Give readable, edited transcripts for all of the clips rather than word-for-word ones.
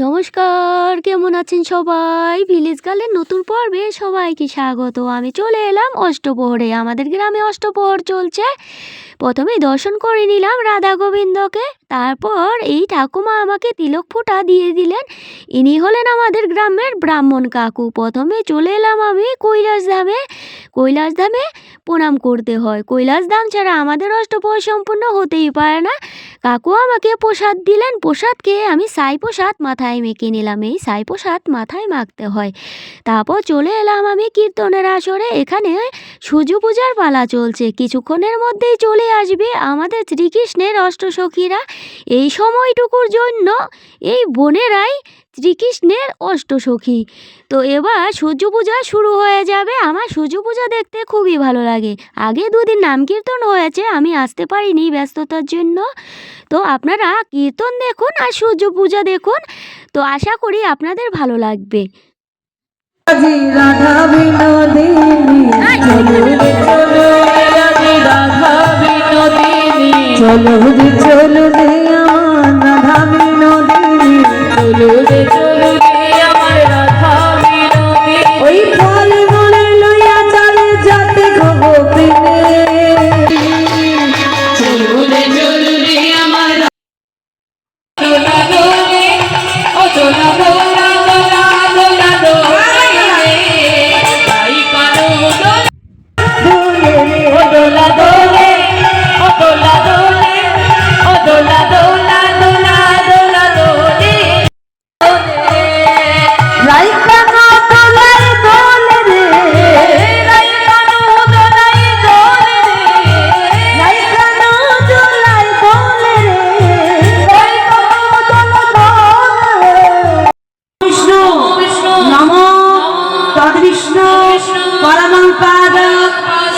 নমস্কার, কেমন আছেন সবাই? ভিলেজ গার্লের নতুন পর্বে সবাইকে স্বাগত। আমি চলে এলাম অষ্টপ্রহরে। আমাদের গ্রামে অষ্টপ্রহর চলছে। প্রথমেই দর্শন করে নিলাম রাধা গোবিন্দকে। তারপর এই ঠাকুমা আমাকে তিলক ফোঁটা দিয়ে দিলেন। ইনি হলেন আমাদের গ্রামের ব্রাহ্মণ কাকু। প্রথমে চলে এলাম আমি কৈলাসধামে প্রণাম করতে হয়। কৈলাসধাম ছাড়া আমাদের অষ্টপ্রহর সম্পূর্ণ হতেই পারে না। কাকু আমাকে প্রসাদ দিলেন। প্রসাদ খেয়ে আমি সাই প্রসাদ মাথায় মেখে নিলাম। এই সাই প্রসাদ মাথায় মাখতে হয়। তারপর চলে এলাম আমি কীর্তনের আসরে। এখানে সূর্য পূজার পালা চলছে। কিছুক্ষণের মধ্যেই চলে আসবে আমাদের শ্রীকৃষ্ণের অষ্টসখীরা। এই সময়টুকুর জন্য এই বোনেরাই শ্রীকৃষ্ণের অষ্টসখী। তো এবার সূর্য পূজা শুরু হয়ে যাবে। আমার সূর্য পূজা দেখতে খুবই ভালো লাগে। আগে দুদিন নাম কীর্তন হয়েছে, আমি আসতে পারিনি ব্যস্ততার জন্য। তো আপনারা কীর্তন দেখুন আর সূর্য পূজা দেখুন। তো আশা করি আপনাদের ভালো লাগবে। রাধা বিনোদিনী চলো রে চলো রে আমার রাধা বিনোদিনী চলো রে চলো রে আমার রাধা বিনোদিনী ওই ফল মনে লইয়া চলে যাতে গোপিনে চলো রে চলো রে আমার রাধা বিনোদিনী ও চলো দোলা দোলা দোলা দোলা তাই কানো দোলে ও দোলা দোলে ও দোলা দোলে ও দোলা দোলা দোলা দোলা দোলে রাইকানো দোলাই দোলে রে রাইকানো দোলাই দোলে রে রাইকানো দোলাই দোলে রে রাইকানো দোলা দোলে বিষ্ণু বিষ্ণু নমো তদ্বিষ্ণু পরমং পাদ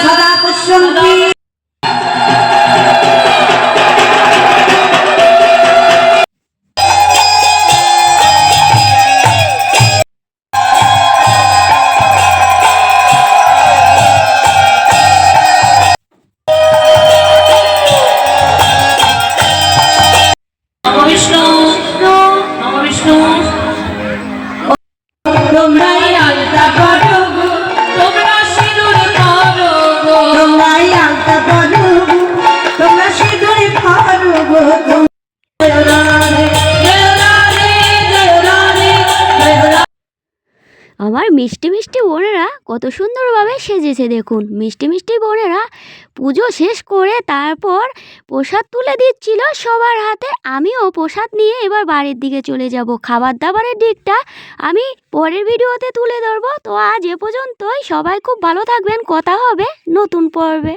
সদা পুষ্যন্তি নমো বিষ্ণু নমো বিষ্ণু তোমরাই আলতা করো গো তোমরা সিঁদুর করো গো তোমরাই আলতা করো গো তোমরা সিঁদুর করো গো জয় রাধে জয় রাধে জয় রাধে জয় রাধে। আমার মিষ্টি মিষ্টি বোনেরা কত সুন্দরভাবে সেজেছে দেখুন। মিষ্টি মিষ্টি বোনেরা পুজো শেষ করে তারপর প্রসাদ তুলে দিচ্ছিল সবার হাতে। আমিও প্রসাদ নিয়ে এবার বাড়ির দিকে চলে যাব। খাবার দাবারের দিকটা আমি পরের ভিডিওতে তুলে ধরবো। তো আজ এ পর্যন্তই। সবাই খুব ভালো থাকবেন। কথা হবে নতুন পর্বে।